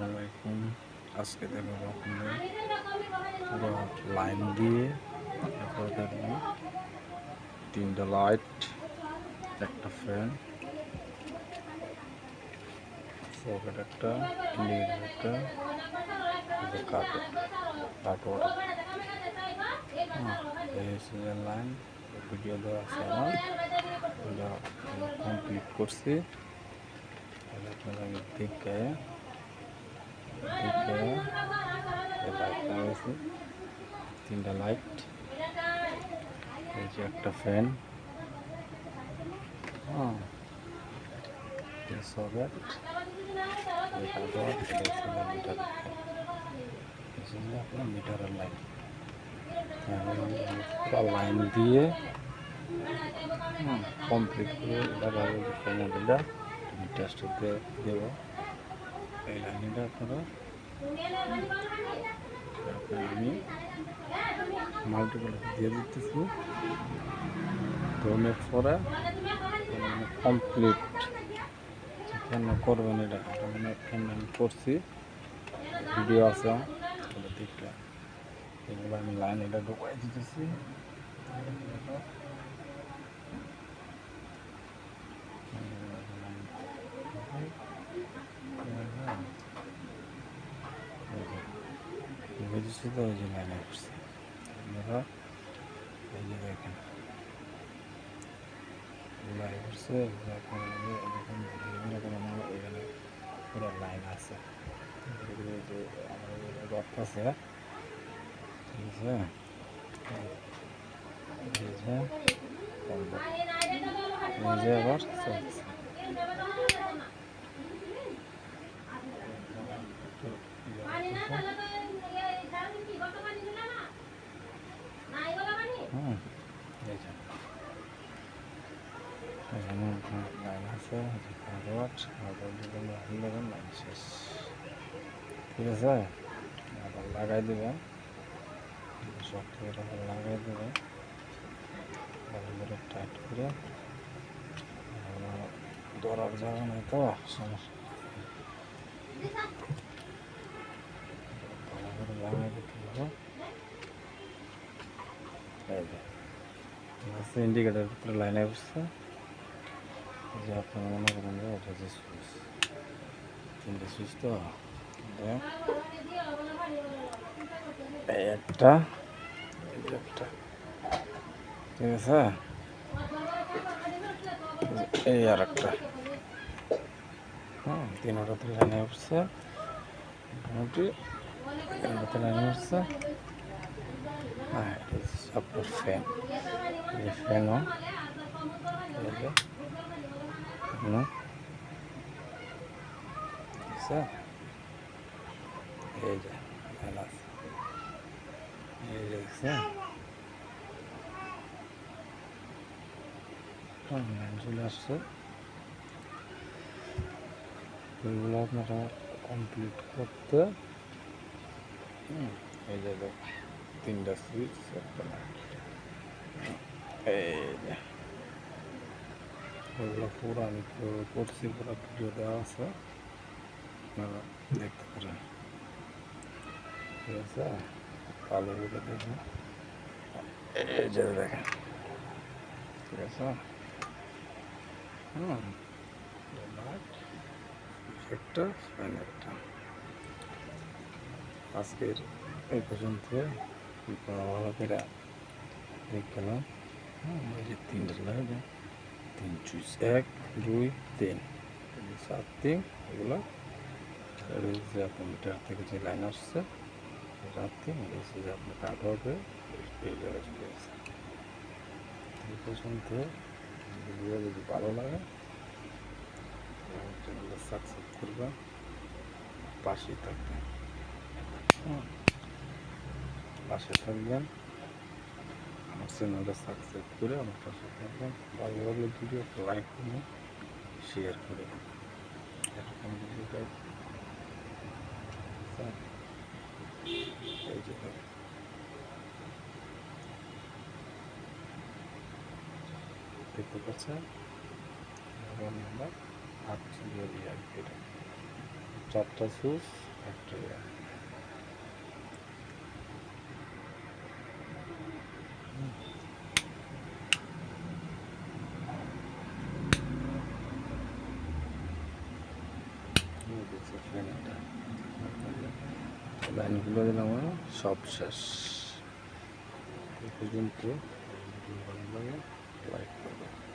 আলাইকুম। আজকে দেখাবো আপনাদের পুরো লাইন দিয়ে তারপরে দেখবেন 3টা লাইট, একটা ফ্যান, সকেট একটা, ইন্ডিকেটর একটা, কার্টওয়ার্ড। এই হচ্ছে যে লাইন ভিডিও দেওয়া আছে আমার, এটা কমপ্লিট করছি। আপনারা দেখে লাইট লাগাইছি, 3টা লাইট, এই যে একটা ফ্যান, সকেট, আপনার মিটারের লাইন। পুরো লাইন দিয়ে কমপ্লিট করে এটা টেস্ট দেব। এই লাইনটা আপনারা আমি মাল্টিপল দিয়ে দিতেছি। 2 মিনিট পরে কমপ্লিট কেন করবেন এটা মানে আমি করছি, ভিডিও আছে দেখতে। এগুলো আমি লাইন এটা ঢুকাই দিতেছি। বুঝেছি তো, ওই যে লাইনে করছি আপনারা, এই যে দেখেন লাইন করছে। এখানে পুরো লাইন আছে, রথ আছে, ঠিক আছে। আবার চলছে। এখানে লাইন আছে, লাইন শেষ, ঠিক আছে। আবার লাগাই দেবেন, শক্ত করে লাগাই দেবেন, টাইট করে। ধরার জায়গা নেই তো, সমস্যা ভালো করে লাগাই দিতে হবে। ইন্ডিকেটার ভিতরে লাইনে বসছে, যে আপনারা মনে করেন যে এটা যে সুইচ, 3টে সুইচ তো, একটা, ঠিক আছে। এই আর একটা, 3টাতে লাইনে উঠছে, মোটামুটি 3টাতে লাইনে উঠছে। আপনার ফ্যান, এই ফ্যানও এই যে ফ্যান আছে, এই যে দেখছেন চলে আসছে। এগুলো আপনারা কমপ্লিট করতে এই যে 3টা সুইচ, একটা লাইট, এই যে এগুলো পুরো আমি করছি, পুরো ভিডিও দেওয়া আছে, আপনারা দেখতে পারেন, ঠিক আছে। ভালো করে দেখুন, এই যে দেখেন, ঠিক আছে। একটা ফ্যান একটা। আজকের এই পর্যন্ত ভালো করে দেখলাম। এই যে 3টা লাইট, 3 সুইচ, 1 2 3, 7 3, এগুলো আপনার মিটার থেকে যে লাইন আসছে রাত্রে যে আপনার কাটআউট হয়ে এই জায়গায় চলে গেছে। এই পর্যন্ত ভিডিও যদি ভালো লাগে চ্যানেলটা সাবস্ক্রাইব করবেন, পাশেই থাকবেন, পাশে থাকবেন। আমার চ্যানেলটা সাবস্ক্রাইব করে আমার পাশে থাকবেন। ভালো লাগলে ভিডিও লাইক করবেন, শেয়ার করবেন, এরকম ভিডিও এই যে দেখতে পাচ্ছেন আমরা 8 দিয়ে 4টা সুইচ, একটা লাইনগুলো দিলাম, সব শেষ। এই পর্যন্ত ভালো লাগে লাইক করবেন।